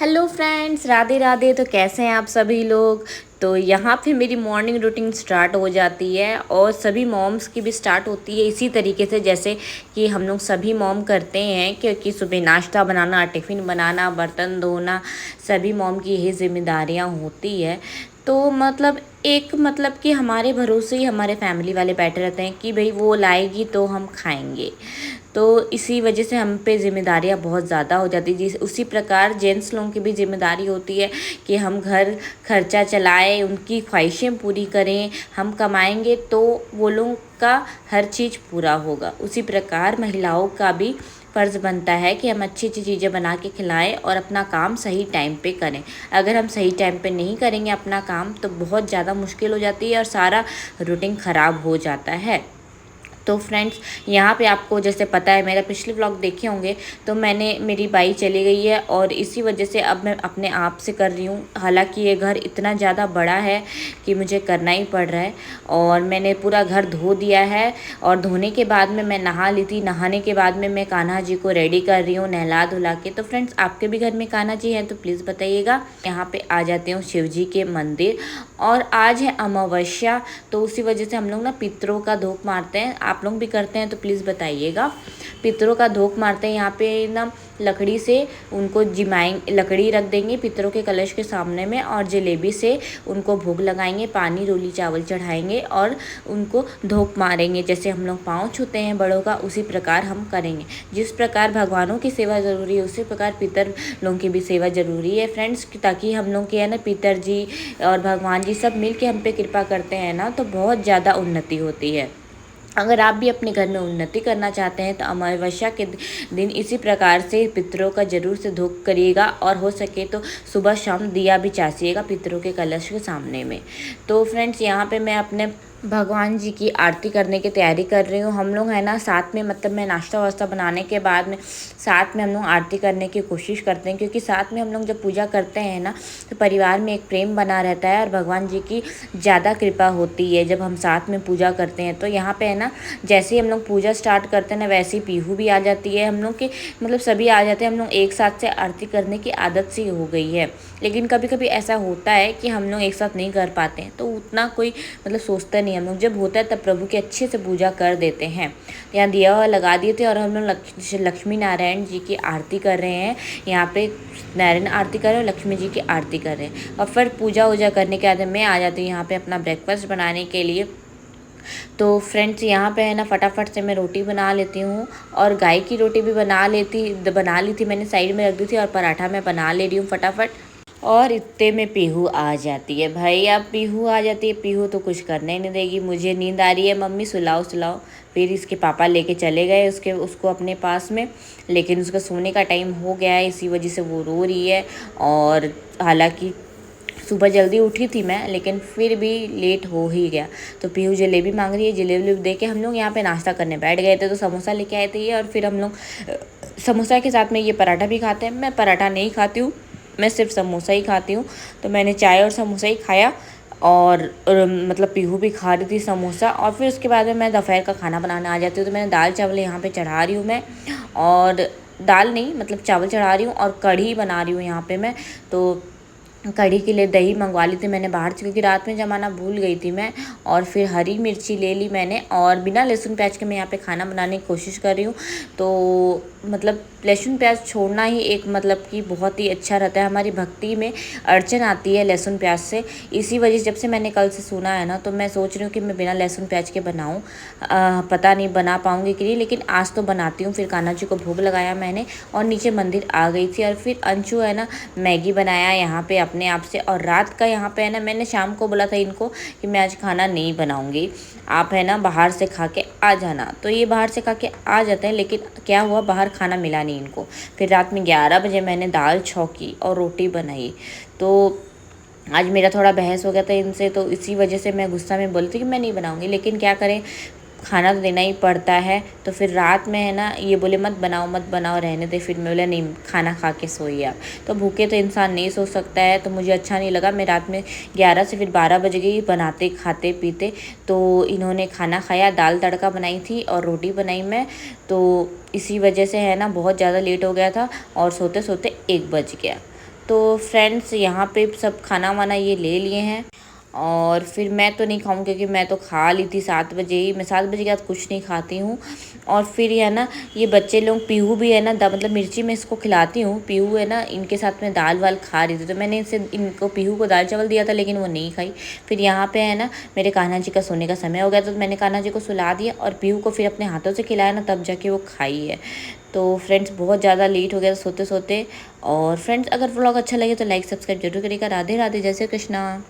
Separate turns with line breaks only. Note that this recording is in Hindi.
Hello friends, Radhe Radhe. तो कैसे हैं आप सभी लोग। तो यहाँ पे मेरी मॉर्निंग रूटीन स्टार्ट हो जाती है और सभी मॉम्स की भी स्टार्ट होती है इसी तरीके से जैसे कि हम लोग सभी मॉम करते हैं, क्योंकि सुबह नाश्ता बनाना, टिफ़िन बनाना, बर्तन धोना, सभी मॉम की यही जिम्मेदारियाँ होती है। तो मतलब कि हमारे भरोसे ही हमारे फैमिली वाले बैठे रहते हैं कि भाई वो लाएगी तो हम खाएंगे। तो इसी वजह से हम पे ज़िम्मेदारियाँ बहुत ज़्यादा हो जाती है। जिस उसी प्रकार जेंट्स लोगों की भी ज़िम्मेदारी होती है कि हम घर खर्चा चलाएं, उनकी ख्वाहिशें पूरी करें। हम कमाएंगे तो वो लोगों का हर चीज़ पूरा होगा। उसी प्रकार महिलाओं का भी फ़र्ज़ बनता है कि हम अच्छी अच्छी चीज़ें बना के खिलाएं और अपना काम सही टाइम पे करें। अगर हम सही टाइम पे नहीं करेंगे अपना काम तो बहुत ज़्यादा मुश्किल हो जाती है और सारा रूटीन ख़राब हो जाता है। तो फ्रेंड्स, यहाँ पे आपको जैसे पता है, मेरा पिछले व्लॉग देखे होंगे, तो मेरी बाई चली गई है और इसी वजह से अब मैं अपने आप से कर रही हूँ। हालांकि ये घर इतना ज़्यादा बड़ा है कि मुझे करना ही पड़ रहा है। और मैंने पूरा घर धो दिया है और धोने के बाद में मैं नहा ली थी। नहाने के बाद में मैं कान्हा जी को रेडी कर रही हूँ नहला धुला के। तो फ्रेंड्स, आपके भी घर में कान्हा जी हैं तो प्लीज़ बताइएगा। यहाँ पे आ जाते हूँ शिव जी के मंदिर और आज है अमावस्या, तो उसी वजह से हम लोग ना पितरों का धूप मारते हैं। आप लोग भी करते हैं तो प्लीज़ बताइएगा। पितरों का धूप मारते हैं यहाँ पे ना, लकड़ी से उनको जिमाएंगे, लकड़ी रख देंगे पितरों के कलश के सामने में और जलेबी से उनको भोग लगाएंगे, पानी रोली चावल चढ़ाएंगे और उनको धूप मारेंगे। जैसे हम लोग पाँव छूते हैं बड़ों का, उसी प्रकार हम करेंगे। जिस प्रकार भगवानों की सेवा ज़रूरी है उसी प्रकार पितर लोगों की भी सेवा ज़रूरी है फ्रेंड्स, ताकि हम लोग के है ना पितर जी और भगवान जी सब मिल के हम पे कृपा करते हैं ना, तो बहुत ज़्यादा उन्नति होती है। अगर आप भी अपने घर में उन्नति करना चाहते हैं तो अमावस्या के दिन इसी प्रकार से पितरों का जरूर से धूप करिएगा और हो सके तो सुबह शाम दिया भी चाचिएगा पितरों के कलश के सामने में। तो फ्रेंड्स, यहाँ पे मैं अपने भगवान जी की आरती करने की तैयारी कर रही हूँ। हम लोग है ना साथ में, मतलब मैं नाश्ता वास्ता बनाने के बाद में साथ में हम लोग आरती करने की कोशिश करते हैं, क्योंकि साथ में हम लोग जब पूजा करते हैं ना तो परिवार में एक प्रेम बना रहता है और भगवान जी की ज़्यादा कृपा होती है जब हम साथ में पूजा करते हैं। तो यहाँ पे है ना, जैसे ही हम लोग पूजा स्टार्ट करते हैं ना वैसे ही पीहू भी आ जाती है। हम लोग के मतलब सभी आ जाते हैं। हम लोग एक साथ से आरती करने की आदत सी हो गई है। लेकिन कभी कभी ऐसा होता है कि हम लोग एक साथ नहीं कर पाते हैं तो उतना कोई मतलब सोचता नहीं। हम लोग जब होता है तब प्रभु की अच्छे से पूजा कर देते हैं। यहाँ दिया लगा दिए थे और हम लोग लक्ष्मी नारायण जी की आरती कर रहे हैं। यहाँ पे नारायण आरती कर रहे हैं और लक्ष्मी जी की आरती कर रहे हैं और फिर पूजा वूजा करने के बाद मैं आ जाती हूँ यहाँ पे अपना ब्रेकफास्ट बनाने के लिए। तो फ्रेंड्स, यहाँ पे है ना फटाफट से मैं रोटी बना लेती हूँ और गाय की रोटी भी बना ली थी मैंने, साइड में रख दी थी और पराठा मैं बना ले रही हूँ फटाफट। और इतने में पीहू आ जाती है। भाई अब पीहू आ जाती है, पीहू तो कुछ करने ही नहीं देगी। मुझे नींद आ रही है, मम्मी सुलाओ सुलाओ। फिर इसके पापा लेके चले गए उसको अपने पास में, लेकिन उसका सोने का टाइम हो गया है, इसी वजह से वो रो रही है। और हालांकि सुबह जल्दी उठी थी मैं, लेकिन फिर भी लेट हो ही गया। तो पीहू जलेबी मांग रही है, जलेबी दे के हम लोग यहाँ पे नाश्ता करने बैठ गए थे। तो समोसा लेके आए थे ये, और फिर हम लोग समोसा के साथ में ये पराठा भी खाते हैं। मैं पराठा नहीं खाती हूँ, मैं सिर्फ समोसा ही खाती हूँ। तो मैंने चाय और समोसा ही खाया और मतलब पीहू भी खा रही थी समोसा। और फिर उसके बाद में मैं दोपहर का खाना बनाने आ जाती हूँ। तो मैंने दाल चावल यहाँ पे चढ़ा रही हूँ मैं, और दाल नहीं मतलब चावल चढ़ा रही हूँ और कढ़ी बना रही हूँ यहाँ पे मैं। तो कढ़ी के लिए दही मंगवा ली थी मैंने बाहर से, क्योंकि रात में जमाना भूल गई थी मैं। और फिर हरी मिर्ची ले ली मैंने और बिना लहसुन प्याज के मैं यहाँ पे खाना बनाने की कोशिश कर रही हूँ। तो मतलब लहसुन प्याज छोड़ना ही एक मतलब कि बहुत ही अच्छा रहता है। हमारी भक्ति में अड़चन आती है लहसुन प्याज से। इसी वजह से जब से मैंने कल से सुना है ना, तो मैं सोच रही हूँ कि मैं बिना लहसुन प्याज के बनाऊँ। पता नहीं बना पाऊँगी कि नहीं, लेकिन आज तो बनाती हूँ। फिर कान्हा जी को भोग लगाया मैंने और नीचे मंदिर आ गई थी। और फिर अंशु है ना मैगी बनाया यहाँ पे अपने आप से। और रात का यहाँ पे है ना, मैंने शाम को बोला था इनको कि मैं आज खाना नहीं बनाऊँगी, आप है ना बाहर से खा के आ जाना। तो ये बाहर से खा के आ जाते हैं, लेकिन क्या हुआ, बाहर खाना मिला नहीं इनको। फिर रात में 11 बजे मैंने दाल छौंकी और रोटी बनाई। तो आज मेरा थोड़ा बहस हो गया था इनसे, तो इसी वजह से मैं गुस्सा में बोली थी कि मैं नहीं बनाऊँगी, लेकिन क्या करें, खाना तो देना ही पड़ता है। तो फिर रात में है ना ये बोले मत बनाओ रहने दे। फिर मैं बोला नहीं, खाना खा के सोइए आप। तो भूखे तो इंसान नहीं सो सकता है, तो मुझे अच्छा नहीं लगा। मैं रात में 11 से फिर 12 बज गई बनाते खाते पीते। तो इन्होंने खाना खाया, दाल तड़का बनाई थी और रोटी बनाई मैं। तो इसी वजह से है ना बहुत ज़्यादा लेट हो गया था और सोते सोते 1 बज गया। तो फ्रेंड्स यहाँ पे सब खाना वाना ये ले लिए हैं और फिर मैं तो नहीं खाऊँ क्योंकि मैं तो खा ली थी 7 बजे ही। मैं 7 बजे के बाद कुछ नहीं खाती हूँ। और फिर ये है ना, ये बच्चे लोग, पीहू भी है ना, मतलब मिर्ची मैं इसको खिलाती हूँ। पीहू है ना, इनके साथ में दाल वाल खा रही थी, तो मैंने इनको पीहू को दाल चावल दिया था, लेकिन वो नहीं खाई। फिर यहाँ पे है ना, मेरे कान्हा जी का सोने का समय हो गया, तो मैंने कान्हा जी को सुला दिया और पीहू को फिर अपने हाथों से खिलाया ना, तब जाके वो खाई है। तो फ्रेंड्स बहुत ज़्यादा लेट हो गया सोते सोते। और फ्रेंड्स अगर व्लॉग अच्छा लगे तो लाइक सब्सक्राइब जरूर करिएगा। राधे राधे, जय श्री कृष्णा।